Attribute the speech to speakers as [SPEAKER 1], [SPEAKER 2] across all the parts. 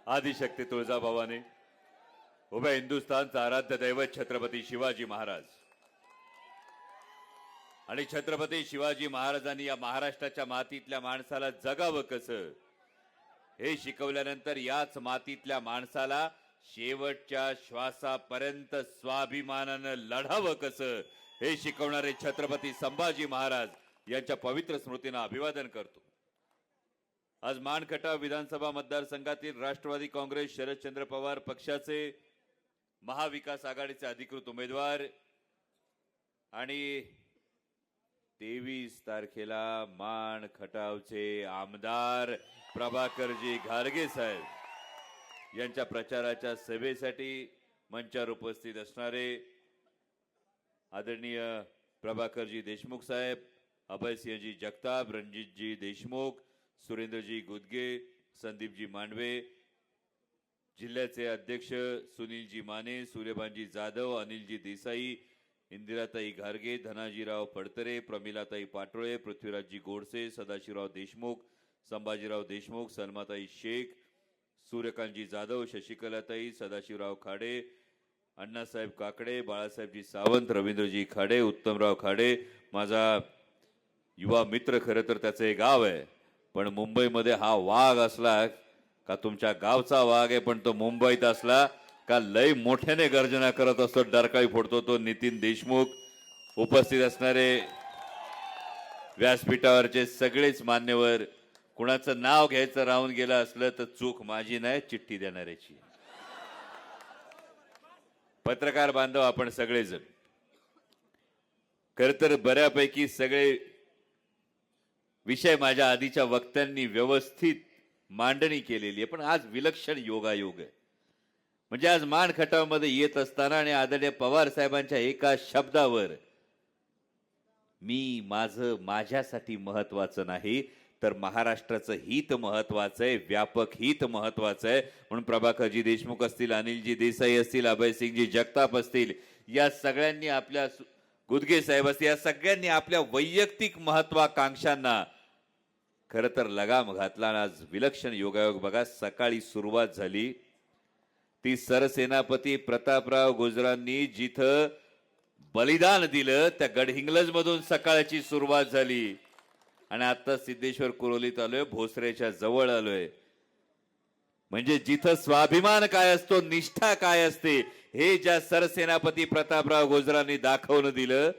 [SPEAKER 1] आदिशक्ती तुळजाभवानी, उभ्या हिंदुस्थानचा आराध्य दैवत छत्रपती शिवाजी महाराज आणि छत्रपती शिवाजी महाराजांनी या महाराष्ट्राच्या मातीतल्या माणसाला जगावं कसं हे शिकवल्यानंतर याच मातीतल्या माणसाला शेवटच्या श्वासापर्यंत स्वाभिमानानं लढावं कसं हे शिकवणारे छत्रपती संभाजी महाराज यांच्या पवित्र स्मृतींना अभिवादन करतो। आज मानखटाव विधानसभा मतदारसंघातील राष्ट्रवादी काँग्रेस शरदचंद्र पवार पक्षाचे महाविकास आघाडीचे अधिकृत उमेदवार आणि 23 तारखेला मानखटावचे आमदार प्रभाकरजी घारगे साहेब यांच्या प्रचाराच्या सभेसाठी मंचावर उपस्थित असणारे आदरणीय प्रभाकरजी देशमुख साहेब, अभयसिंहजी जगताप, रणजितजी देशमुख, सुरेंद्रजी गुदगे, संदीपजी मांडवे, जिल्ह्याचे अध्यक्ष सुनीलजी माने, सूर्यभानजी जाधव, अनिलजी देसाई, इंदिराताई घारगे, धनाजीराव फडतरे, प्रमिलाताई पाटोळे, पृथ्वीराजजी गोडसे, सदाशिवराव देशमुख, संभाजीराव देशमुख, सलमाताई शेख, सूर्यकांतजी जाधव, शशिकलाताई, सदाशिवराव खाडे, अण्णासाहेब काकडे, बाळासाहेबजी सावंत, रवींद्रजी खाडे, उत्तमराव खाडे, माझा युवा मित्र, खरं तर त्याचं हे गाव आहे पण मुंबईमध्ये हा वाघ असला का तुमच्या गावचा वाघ आहे पण तो मुंबईत असला का लय मोठ्याने गर्जना करत असतो, डरकाळी फोडतो तो नितीन देशमुख। उपस्थित असणारे व्यासपीठावरचे सगळेच मान्यवर, कुणाचं नाव घ्यायचं राहून गेलं असलं तर चूक माझी नाही, चिठ्ठी देणाऱ्याची। पत्रकार बांधव आपण सगळेजण, खर तर बऱ्यापैकी सगळे विषय माझ्या आधीच्या वक्त्यांनी व्यवस्थित मांडणी केलेली आहे, पण आज विलक्षण योगायोग आहे। म्हणजे आज मानखटावमध्ये येत असताना आणि आदरणीय पवार साहेबांच्या एका शब्दावर मी माझ्यासाठी महत्वाचं नाही तर महाराष्ट्राचं हित महत्वाचं आहे, व्यापक हित महत्वाचं आहे म्हणून प्रभाकरजी देशमुख असतील, अनिलजी देसाई असतील, अभयसिंगजी जगताप असतील, या सगळ्यांनी आपल्या गुदगे साहेब असतील, या सगळ्यांनी आपल्या वैयक्तिक महत्वाकांक्षांना खरं तर लगाम घातला। आज विलक्षण योगायोग बघा, सकाळी सुरुवात झाली ती सरसेनापती प्रतापराव गुजरांनी जिथं बलिदान दिलं त्या गडहिंग्लज मधून सकाळची सुरुवात झाली आणि आता सिद्धेश्वर कुरोलीत आलोय, भोसरेच्या जवळ आलोय। म्हणजे जिथं स्वाभिमान काय असतो, निष्ठा काय असते हे ज्या सरसेनापती प्रतापराव गुजरांनी दाखवून दिलं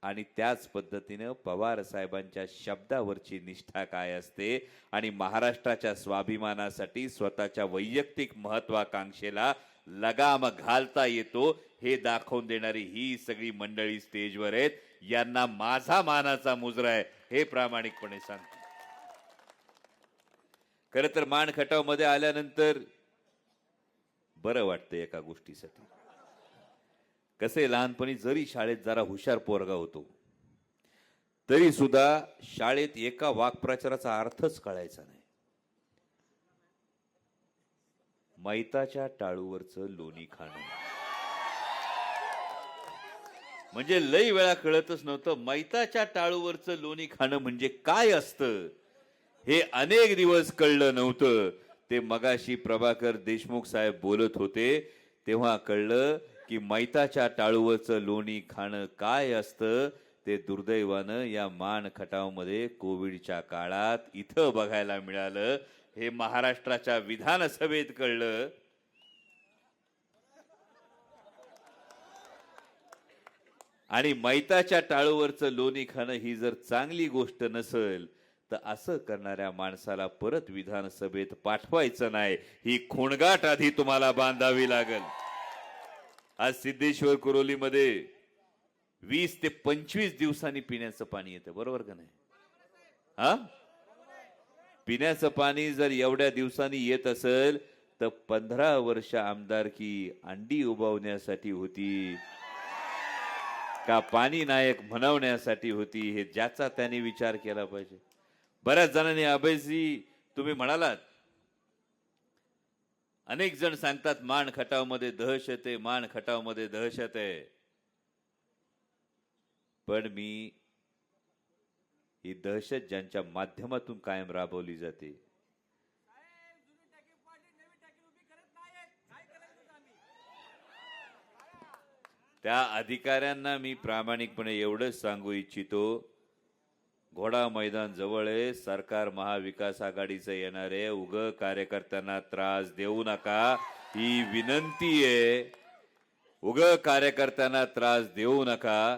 [SPEAKER 1] आणि त्याच पद्धतीने पवार साहेबांच्या शब्दावरची निष्ठा काय असते आणि महाराष्ट्राच्या स्वाभिमानासाठी स्वतःच्या वैयक्तिक महत्वाकांक्षेला लगाम घालता येतो हे दाखवून देणारी ही सगळी मंडळी स्टेजवर आहेत, यांना माझा मानाचा मुजरा आहे हे प्रामाणिकपणे सांगतो। खरं तर मानखटाव मध्ये आल्यानंतर बरं वाटतं एका गोष्टीसाठी। कसे लहानपणी जरी शाळेत जरा हुशार पोरगा होतो तरी सुद्धा शाळेत एका वाक्प्रचाराचा अर्थच कळायचा नाही। मैताच्या टाळूवरचं लोणी खाणं म्हणजे लई वेळा कळतच नव्हतं मैताच्या टाळूवरचं लोणी खाणं म्हणजे काय असतं हे अनेक दिवस कळलं नव्हतं। ते मगाशी प्रभाकर देशमुख साहेब बोलत होते तेव्हा कळलं की मैताच्या टाळूवरचं लोणी खाणं काय असतं ते दुर्दैवानं या मानखटावमध्ये कोविडच्या काळात इथं बघायला मिळालं। हे महाराष्ट्राच्या विधानसभेत कळलं। आणि मैताच्या टाळूवरचं लोणी खाणं ही जर चांगली गोष्ट नसेल तर असं करणाऱ्या माणसाला परत विधानसभेत पाठवायचं नाही, ही खोणगाट आधी तुम्हाला बांधावी लागेल। आज सिद्धेश्वर कुरोलीमध्ये 20 ते 25 दिवसांनी पिण्याचं पाणी येतं, बरोबर का नाही? हा, पिण्याचं पाणी जर एवढ्या दिवसांनी येत असेल तर 15 वर्ष आमदारकी अंडी उबवण्यासाठी होती का पाणी नायक म्हणवण्यासाठी होती, हे ज्याचा त्याने विचार केला पाहिजे। बऱ्याच जणांनी अभयजी तुम्ही म्हणालात, अनेक जण सांगतात मानखटावमध्ये दहशत आहे, मानखटावमध्ये दहशत आहे, पण मी ही दहशत ज्यांच्या माध्यमातून कायम राबवली जाते त्या अधिकाऱ्यांना मी प्रामाणिकपणे एवढंच सांगू इच्छितो, घोडा मैदान जवळ आहे, सरकार महाविकास आघाडीचं येणार आहे, उग कार्यकर्त्यांना त्रास देऊ नका ही विनंती आहे. उग कार्यकर्त्यांना त्रास देऊ नका,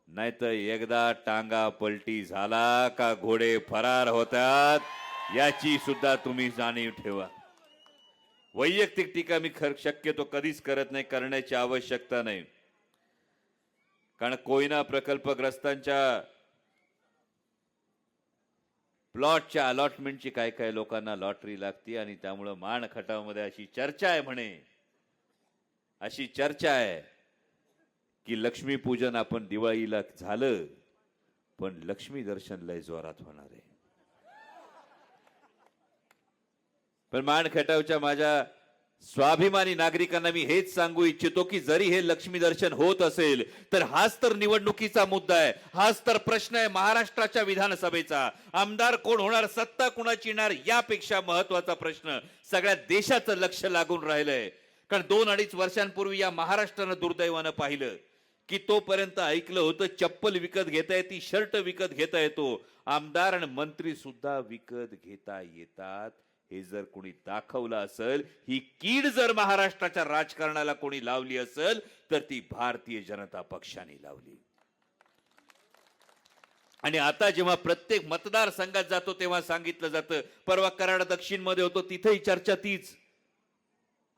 [SPEAKER 1] नाहीतर एकदा टांगा पलटी झाला का घोडे फरार होतात याची सुद्धा तुम्ही जाणीव ठेवा. वैयक्तिक टीका मी शक्यतो कधीच करत नाही, करण्याची आवश्यकता नाही. कारण कोयना प्रकल्पग्रस्तांच्या प्लॉटच्या अलॉटमेंटची काय काय लोकांना लॉटरी लागते आणि त्यामुळे मान खटावमध्ये अशी चर्चा आहे म्हणे, अशी चर्चा आहे की लक्ष्मीपूजन आपण दिवाळीला झालं पण लक्ष्मी दर्शन लय जोरात होणार आहे. पण मान खटावच्या माझ्या स्वाभिमानी नागरिकांना मी हेच सांगू इच्छितो की जरी हे लक्ष्मी दर्शन होत असेल तर हाच तर निवडणुकीचा मुद्दा आहे, हाच तर प्रश्न आहे महाराष्ट्राच्या विधानसभेचा. आमदार कोण होणार, सत्ता कोणाची येणार यापेक्षा महत्वाचा प्रश्न सगळ्या देशाचं लक्ष लागून राहिलंय. कारण 2-2.5 वर्षांपूर्वी या महाराष्ट्रानं दुर्दैवानं पाहिलं की तोपर्यंत ऐकलं होतं चप्पल विकत घेता येते, शर्ट विकत घेता येतो, आमदार आणि मंत्री सुद्धा विकत घेता येतात. हे जर कोणी दाखवलं असेल, ही कीड जर महाराष्ट्राच्या राजकारणाला कोणी लावली असेल तर ती भारतीय जनता पक्षाने लावली. आणि आता जेव्हा प्रत्येक मतदारसंघात जातो तेव्हा सांगितलं जातं, परवा कराड दक्षिण मध्ये होतो तिथेही चर्चा तीच,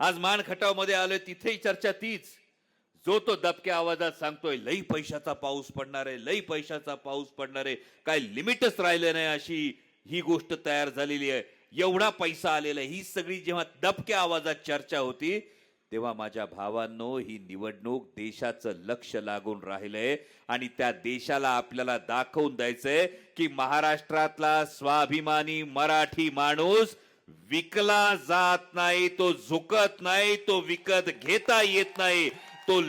[SPEAKER 1] आज मान खटाव मध्ये आलोय तिथेही चर्चा तीच. जो तो दबक्या आवाजात सांगतोय लई पैशाचा पाऊस पडणार आहे, लई पैशाचा पाऊस पडणार आहे, काय लिमिटच राहिलं नाही अशी ही गोष्ट तयार झालेली आहे, एवढा पैसा आलेला आहे. ही सगळी जेव्हा दबक्या आवाजात चर्चा होती तेव्हा माझ्या भावांनो ही निवडणूक देशाचं लक्ष लागून राहिलंय आणि त्या देशाला आपल्याला दाखवून द्यायचंय की महाराष्ट्रातला स्वाभिमानी मराठी माणूस विकला जात नाही, तो झुकत नाही, तो विकत घेता येत नाही, तो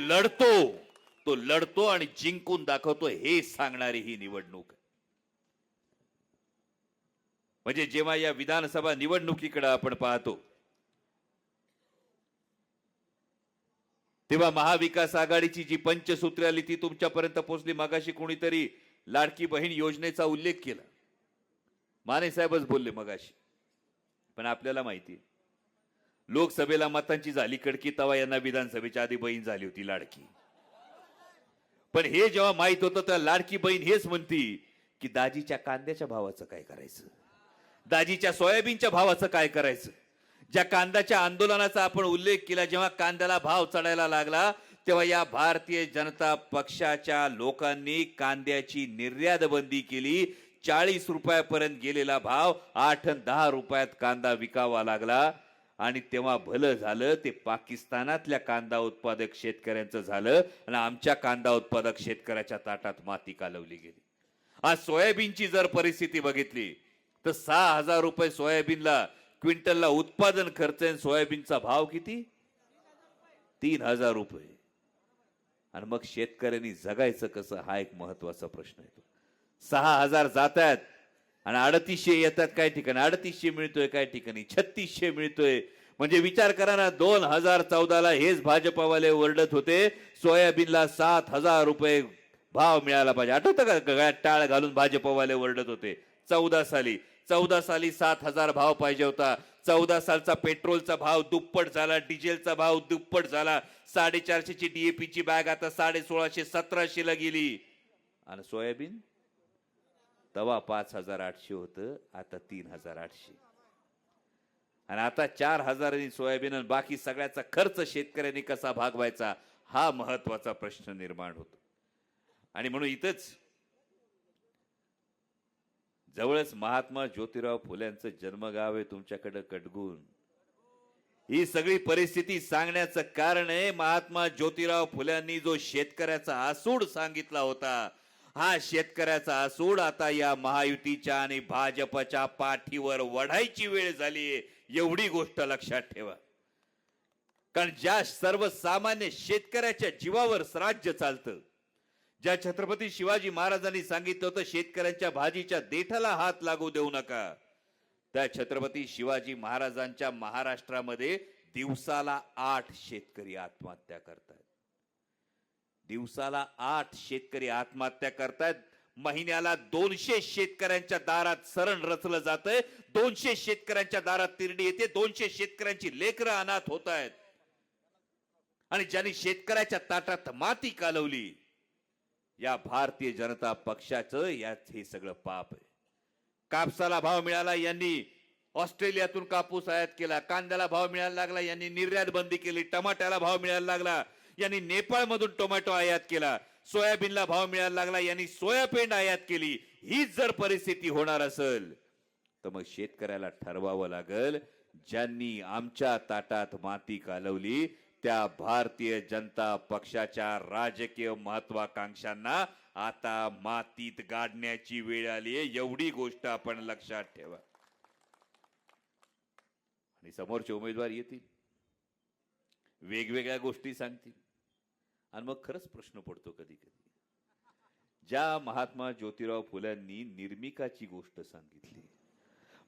[SPEAKER 1] लढतो आणि जिंकून दाखवतो, हे सांगणारी ही निवडणूक. म्हणजे जेव्हा या विधानसभा निवडणुकीकडे आपण पाहतो तेव्हा महाविकास आघाडीची जी पंचसूत्री आली ती तुमच्यापर्यंत पोहोचली. मगाशी कोणीतरी लाडकी बहीण योजनेचा उल्लेख केला, माने साहेबच बोलले मगाशी. पण आपल्याला माहिती लोकसभेला मतांची झाली कडकी तेव्हा यांना विधानसभेच्या आधी बहीण झाली होती लाडकी. पण हे जेव्हा माहित होतं तर लाडकी बहीण हेच म्हणती की दाजीच्या कांद्याच्या भावाचं काय करायचं, दाजीच्या सोयाबीनच्या भावाचं काय करायचं. ज्या कांद्याच्या आंदोलनाचा आपण उल्लेख केला, जेव्हा कांद्याला भाव चढायला लागला तेव्हा या भारतीय जनता पक्षाच्या लोकांनी कांद्याची निर्यात बंदी केली. 40 रुपयापर्यंत गेलेला भाव 8 आणि 10 रुपयात कांदा विकावा लागला. आणि तेव्हा भलं झालं ते पाकिस्तानातल्या कांदा उत्पादक शेतकऱ्यांचं झालं आणि आमच्या कांदा उत्पादक शेतकऱ्याच्या ताटात माती कालवली गेली. आज सोयाबीनची जर परिस्थिती बघितली तर 6,000 रुपये सोयाबीनला क्विंटलला उत्पादन खर्च आहे, सोयाबीनचा भाव किती 3,000 रुपये. आणि मग शेतकऱ्यांनी जगायचं कसं हा एक महत्वाचा प्रश्न आहे. 6,000 जात आहेत आणि 3,800 येतात, काय ठिकाणी 3,800 मिळतोय, काय ठिकाणी 3,600 मिळतोय. म्हणजे विचार करा ना, 2014ला हेच भाजपवाले ओरडत होते सोयाबीनला 7,000 रुपये भाव मिळाला पाहिजे. आठवतं का, गळ्यात टाळ घालून भाजपवाले ओरडत होते. 14 साली 7,000 भाव पाहिजे होता. 14 सालचा पेट्रोलचा भाव दुप्पट झाला, डिझेलचा भाव दुप्पट झाला. 450ची डीएपीची बॅग आता 1650-1700 ला गेली. आणि सोयाबीन तेव्हा 5,800 होतं, आता 3,800. आणि आता 4,000 सोयाबीन आणि बाकी सगळ्याचा खर्च शेतकऱ्यांनी कसा भागवायचा हा महत्वाचा प्रश्न निर्माण होतो. आणि म्हणून इथंच जवळच महात्मा ज्योतिराव फुल्यांचं जन्मगाव आहे तुमच्याकडे कटगुण. ही सगळी परिस्थिती सांगण्याचं कारण आहे महात्मा ज्योतिराव फुल्यांनी जो शेतकऱ्याचा आसूड सांगितला होता, हा शेतकऱ्याचा आसूड आता या महायुतीच्या आणि भाजपच्या पाठीवर वढायची वेळ झाली, एवढी गोष्ट लक्षात ठेवा. कारण ज्या सर्वसामान्य शेतकऱ्याच्या जीवावर राज्य चालतं, ज्या छत्रपती शिवाजी महाराजांनी सांगितलं होतं शेतकऱ्यांच्या भाजीच्या देठाला हात लागू देऊ नका, त्या छत्रपती शिवाजी महाराजांच्या महाराष्ट्रामध्ये दिवसाला 8 शेतकरी आत्महत्या करतात. दिवसाला 8 शेतकरी आत्महत्या करतायत. महिन्याला 200 शेतकऱ्यांच्या दारात सरण रचलं जातंय. 200 शेतकऱ्यांच्या दारात तिरडी येते. 200 शेतकऱ्यांची लेकरं अनाथ होत आहेत. आणि ज्यांनी शेतकऱ्याच्या ताटात माती कालवली, या भारतीय जनता पक्षाचं यात हे सगळं पाप आहे. कापसाला भाव मिळाला, यांनी ऑस्ट्रेलियातून कापूस आयात केला. कांद्याला भाव मिळायला लागला, यांनी निर्यात बंदी केली. टमाट्याला भाव मिळायला लागला, यांनी नेपाळ मधून टोमॅटो आयात केला. सोयाबीनला भाव मिळायला लागला, यांनी सोयाबीन आयात केली. हीच जर परिस्थिती होणार असेल तर मग शेतकऱ्याला ठरवावं लागेल, ज्यांनी आमच्या ताटात माती कालवली त्या भारतीय जनता पक्षाच्या राजकीय महत्वाकांक्षांना आता मातीत गाडण्याची वेळ आली आहे. एवढी गोष्ट आपण लक्षात ठेवा. आणि समोरचे उमेदवार येतील, वेगवेगळ्या गोष्टी सांगतील, आणि मग खरंच प्रश्न पडतो कधी कधी. ज्या महात्मा ज्योतिराव फुलेंनी निर्मिकाची गोष्ट सांगितली,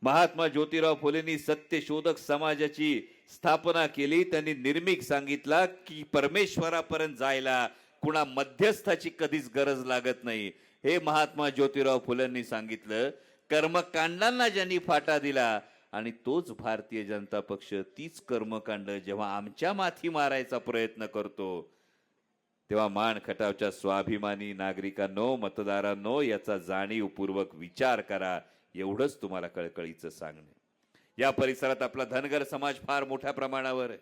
[SPEAKER 1] महात्मा ज्योतिराव फुलेंनी सत्यशोधक समाजाची स्थापना केली, त्यांनी निर्मिक सांगितला की परमेश्वरापर्यंत जायला कुणा मध्यस्थाची कधीच गरज लागत नाही. हे महात्मा ज्योतिराव फुलेंनी सांगितलं. कर्मकांडांना ज्यांनी फाटा दिला, आणि तोच भारतीय जनता पक्ष तीच कर्मकांड जेव्हा आमच्या माथी मारायचा प्रयत्न करतो, तेव्हा मान खटावच्या स्वाभिमानी नागरिकांनो, मतदारांनो, याचा जाणीवपूर्वक विचार करा. एवढंच तुम्हाला कळकळीचं सांगणे. या परिसरात आपला धनगर समाज फार मोठ्या प्रमाणावर आहे.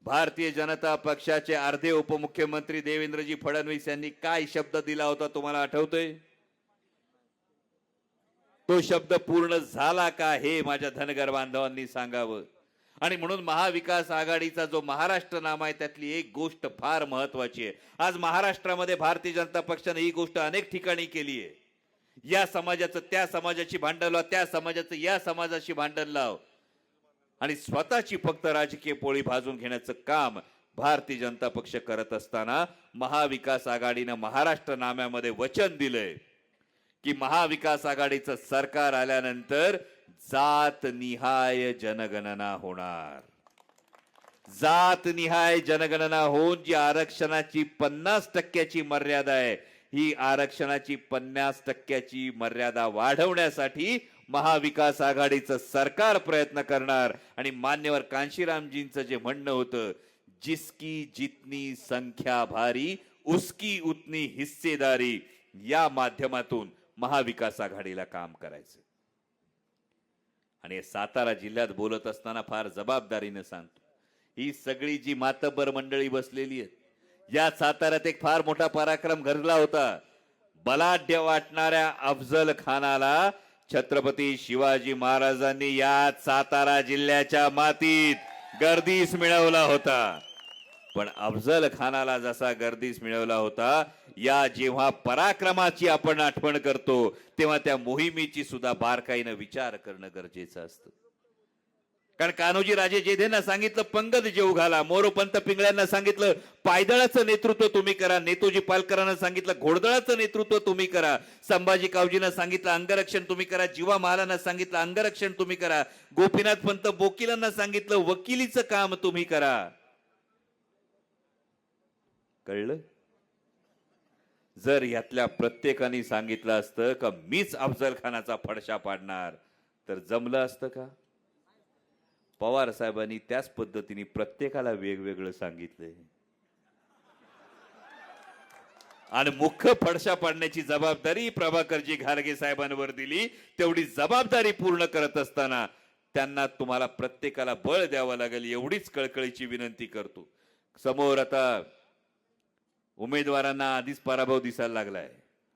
[SPEAKER 1] भारतीय जनता पक्षाचे अर्धे उपमुख्यमंत्री देवेंद्रजी फडणवीस यांनी काय शब्द दिला होता तुम्हाला आठवतोय? तो शब्द पूर्ण झाला का हे माझ्या धनगर बांधवांनी सांगावं. आणि म्हणून महाविकास आघाडीचा जो महाराष्ट्र नाम आहे त्यातली एक गोष्ट फार महत्वाची आहे. आज महाराष्ट्रामध्ये भारतीय जनता पक्षाने ही गोष्ट अनेक ठिकाणी केली आहे. या समाजाचं त्या समाजाची भांडण लाव, त्या समाजाचं या समाजाशी भांडण लाव, आणि स्वतःची फक्त राजकीय पोळी भाजून घेण्याचं काम भारतीय जनता पक्ष करत असताना महाविकास आघाडीनं महाराष्ट्र नाम्यामध्ये वचन दिलंय की महाविकास आघाडीचं सरकार आल्यानंतर जात निहाय जनगणना होणार. जात निहाय जनगणना होऊन जी आरक्षणाची 50% मर्यादा आहे, ही आरक्षणाची 50% मर्यादा वाढवण्यासाठी महाविकास आघाडीचं सरकार प्रयत्न करणार. आणि मान्यवर कांशीरामजींचं जे म्हणणं होतं, जिसकी जितनी संख्या भारी उसकी उतनी हिस्सेदारी, या माध्यमातून महाविकास आघाडीला काम करायचं. आणि सातारा जिल्ह्यात बोलत असताना फार जबाबदारीने सांगतो, ही सगळी जी मातब्बर मंडळी बसलेली आहेत, या साताऱ्यात एक फार मोठा पराक्रम घडला होता. बलाढ्य वाटणाऱ्या अफजल खानाला छत्रपती शिवाजी महाराजांनी या सातारा जिल्ह्याच्या मातीत गर्दीस मिळवला होता. पण अफजल खानाला जसा गर्दीस मिळवला होता, या जेव्हा पराक्रमाची आपण आठवण करतो तेव्हा त्या मोहिमेची सुद्धा बारकाईने विचार करणं गरजेचं असतं. कारण कान्होजी राजे जेधेंना सांगितलं पंगत जेऊ घाला, मोरोपंत पिंगळ्यांना सांगितलं पायदळाचं नेतृत्व तुम्ही करा, नेतोजी पालकरांना सांगितलं घोडदळाचं नेतृत्व तुम्ही करा, संभाजी कावजींना सांगितलं अंगरक्षण तुम्ही करा, जीवा महालांना सांगितलं अंगरक्षण तुम्ही करा, गोपीनाथ पंत बोकिलांना सांगितलं वकिलीचं काम तुम्ही करा. कळलं? जर यातल्या प्रत्येकाने सांगितलं असतं का मीच अफजल खानाचा फडशा पाडणार, तर जमलं असतं का? पवार साहेबांनी त्याच पद्धतीने प्रत्येकाला वेगवेगळं सांगितलंय, आणि मुख्य फडशा पाडण्याची जबाबदारी प्रभाकरजी घारगे साहेबांवर दिली. तेवढी जबाबदारी पूर्ण करत असताना त्यांना तुम्हाला प्रत्येकाला बळ द्यावं लागेल, एवढीच कळकळीची विनंती करतो. समोर आता उमेदवारांना आधीच पराभव दिसायला लागलाय.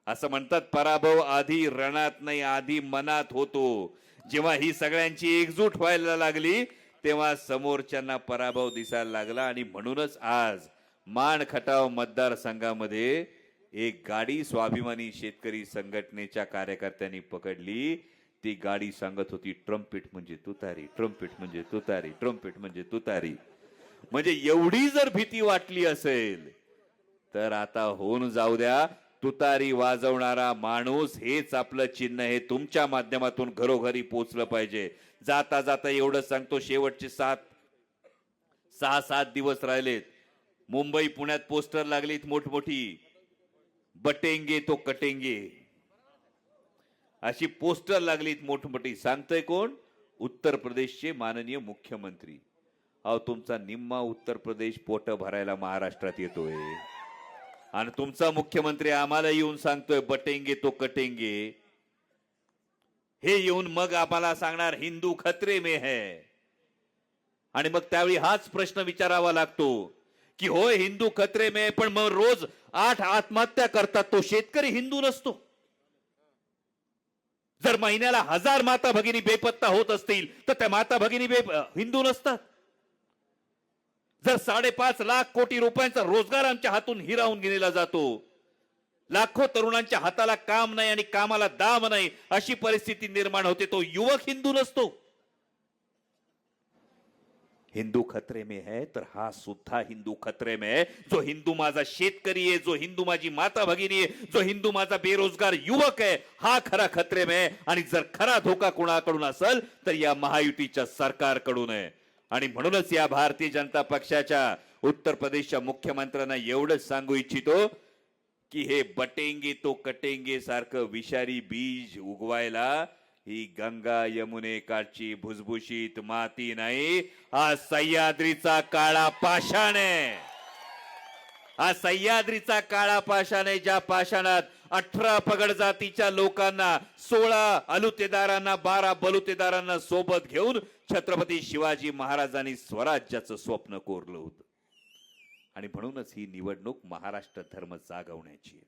[SPEAKER 1] असं म्हणतात पराभव आधी रणात नाही, आधी मनात होतो. जेव्हा ही सगळ्यांची एकजूट व्हायला लागली तेव्हा समोरच्यांना पराभव दिसायला लागला. आणि म्हणूनच आज मान खटाव मतदारसंघामध्ये एक गाडी स्वाभिमानी शेतकरी संघटनेच्या कार्यकर्त्यांनी पकडली. ती गाडी सांगत होती ट्रम्पेट म्हणजे तुतारी, ट्रम्पेट म्हणजे तुतारी, ट्रम्पेट म्हणजे तुतारी. म्हणजे एवढी जर भीती वाटली असेल तर आता होऊन जाऊ द्या. तुतारी वाजवणारा माणूस हेच आपलं चिन्ह हे तुमच्या माध्यमातून घरोघरी पोचलं पाहिजे. जाता जाता एवढं सांगतो, शेवटचे 6-7 दिवस राहिलेत. मुंबई पुण्यात पोस्टर लागलीत मोठमोठी, बटेंगे तो कटेंगे अशी पोस्टर लागलीत मोठमोठी. सांगतोय कोण? उत्तर प्रदेशचे माननीय मुख्यमंत्री. अहो, तुमचा निम्मा उत्तर प्रदेश पोट भरायला महाराष्ट्रात येतोय आणि तुमचा मुख्यमंत्री आम्हाला येऊन सांगतोय बटेंगे तो कटेंगे. हे येऊन मग आम्हाला सांगणार हिंदू खतरे में है. आणि मग त्यावेळी हाच प्रश्न विचारावा लागतो की होय हिंदू खतरे में, पण मग रोज 8 आत्महत्या करतात तो शेतकरी हिंदू नसतो? जर महिन्याला 1000 माता भगिनी बेपत्ता होत असतील तर त्या माता भगिनी हिंदू नसतात? जर 5.5 लाख कोटी रुपयांचा रोजगार आमच्या हातून हिरावून गेलेला जातो, लाखो तरुणांच्या हाताला काम नाही आणि कामाला दाम नाही, अशी परिस्थिती निर्माण होते, तो युवक हिंदू नसतो? हिंदू खतरे में है तर हा सुद्धा हिंदू खतरे में है. जो हिंदू माझा शेतकरी आहे, जो हिंदू माझी माता भगिनी आहे, जो हिंदू माझा बेरोजगार युवक आहे, हा खरा खतरे में आहे. आणि जर खरा धोका कोणाकडून असेल तर या महायुतीच्या सरकारकडून आहे. आणि म्हणूनच या भारतीय जनता पक्षाच्या उत्तर प्रदेशच्या मुख्यमंत्र्यांना एवढंच सांगू इच्छितो की हे बटेंगे तो कटेंगे सारखं विषारी बीज उगवायला ही गंगा यमुने काठची भुसभुशीत माती नाही, हा सह्याद्रीचा काळा पाषाण आहे. हा सह्याद्रीचा काळा पाषाण आहे, ज्या पाषाणात 18 पगड जातीच्या लोकांना, 16 अलुतेदारांना, 12 बलुतेदारांना सोबत घेऊन छत्रपती शिवाजी महाराजांनी स्वराज्याचं स्वप्न कोरलं होतं. आणि म्हणूनच ही निवडणूक महाराष्ट्र धर्म जागवण्याची आहे.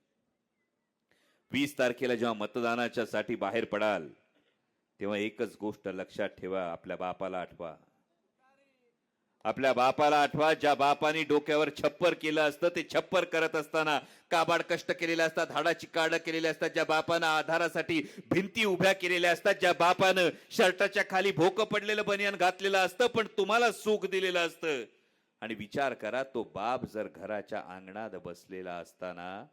[SPEAKER 1] 20 तारखेला जेव्हा मतदानाच्या साठी बाहेर पडाल तेव्हा एकच गोष्ट लक्षात ठेवा, आपल्या बापाला आठवा. आपल्या बापाला आठवा, ज्या बापाने डोक्यावर छप्पर केलं असतं, ते छप्पर करत असताना काबाड कष्ट केलेले असतात, हाडाची काढ केलेली असतात, ज्या बापानं आधारासाठी भिंती उभ्या केलेल्या असतात, ज्या बापानं शर्टाच्या खाली भोकं पडलेलं बनियान घातलेलं असतं पण तुम्हाला सुख दिलेलं असतं. आणि विचार करा, तो बाप जर घराच्या अंगणात बसलेला असताना,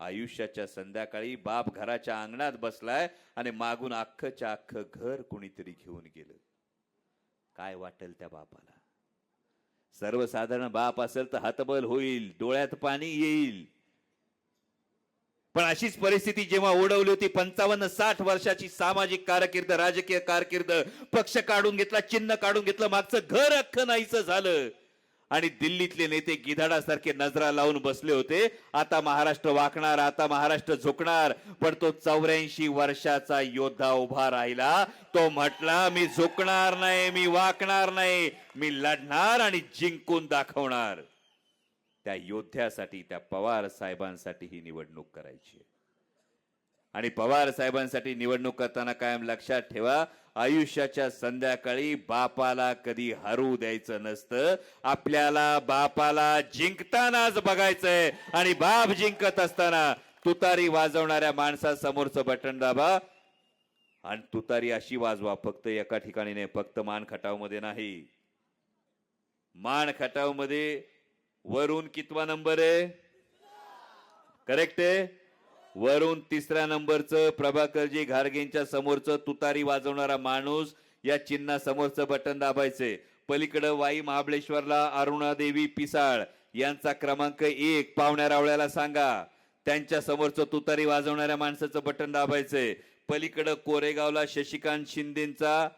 [SPEAKER 1] आयुष्याच्या संध्याकाळी बाप घराच्या अंगणात बसलाय आणि मागून अख्खच्या अख्खं घर कोणीतरी घेऊन गेलं, काय वाटेल त्या बापाला? सर्वसाधारण बाप असेल तर हतबल होईल, डोळ्यात पाणी येईल. पण अशीच परिस्थिती जेव्हा ओढवली होती, 55-60 वर्षाची सामाजिक कारकीर्द, राजकीय कारकीर्द, पक्ष काढून घेतला, चिन्ह काढून घेतलं, मागचं घर अख्खं नाहीचं झालं आणि दिल्लीतले नेते गिधाडासारखे नजरा लावून बसले होते. आता महाराष्ट्र वाकणार, आता महाराष्ट्र झुकणार. पण तो 84 वर्षाचा योद्धा उभा राहिला. तो म्हटला, मी झुकणार नाही, मी वाकणार नाही, मी लढणार आणि जिंकून दाखवणार. त्या योद्ध्यासाठी, त्या पवार साहेबांसाठी ही निवडणूक करायची आहे. आणि पवार साहेबांसाठी निवडणूक करताना कायम लक्षात ठेवा, आयुष्याच्या संध्याकाळी बापाला कधी हरू द्यायचं नसतं. आपल्याला बापाला जिंकतानाच बघायचंय आणि बाप जिंकत असताना तुतारी वाजवणाऱ्या माणसासमोरचं बटन दाबा आणि तुतारी अशी वाजवा, फक्त एका ठिकाणी नाही, फक्त मान खटाव मध्ये नाही. मान खटाव मध्ये वरून कितवा नंबर आहे? करेक्ट आहे. वरून 3ऱ्या नंबरचं प्रभाकरजी घारगेंच्या समोरचं तुतारी वाजवणारा माणूस, या चिन्हा समोरचं बटन दाबायचे. पलीकडे वाई महाबळेश्वरला अरुणादेवी पिसाळ यांचा क्रमांक 1 पावण्या रावळ्याला सांगा, त्यांच्या समोरचं तुतारी वाजवणाऱ्या माणसाचं बटन दाबायचे. पलीकडे कोरेगावला शशिकांत शिंदेचा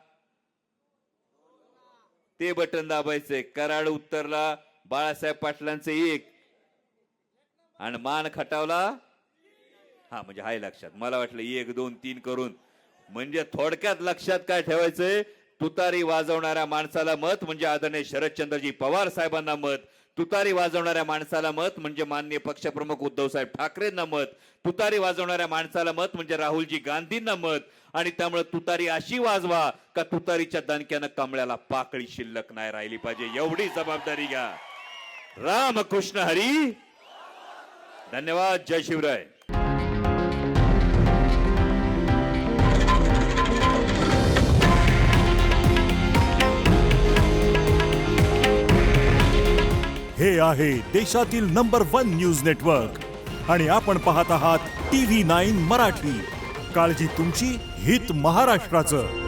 [SPEAKER 1] ते बटन दाबायचे. कराड उत्तरला बाळासाहेब पाटलांचे 1 आणि मान खटावला, हा म्हणजे हाय लक्षात, मला वाटलं 1 2 3 करून. म्हणजे थोडक्यात लक्षात काय ठेवायचंय, तुतारी वाजवणाऱ्या माणसाला मत म्हणजे आदरणीय शरदचंद्रजी पवार साहेबांना मत, तुतारी वाजवणाऱ्या माणसाला मत म्हणजे माननीय पक्षप्रमुख उद्धवसाहेब ठाकरेंना मत, तुतारी वाजवणाऱ्या माणसाला मत म्हणजे राहुलजी गांधींना मत. आणि त्यामुळे तुतारी अशी वाजवा का तुतारीच्या दणक्यानं कमळ्याला पाकळी शिल्लक नाही राहिली पाहिजे, एवढी जबाबदारी घ्या. रामकृष्ण हरी. धन्यवाद. जय शिवराय.
[SPEAKER 2] हे आहे देशातील नंबर 1 न्यूज नेटवर्क आणि आपण पाहत आहात TV9 मराठी. काळजी तुमची, हित महाराष्ट्राचं.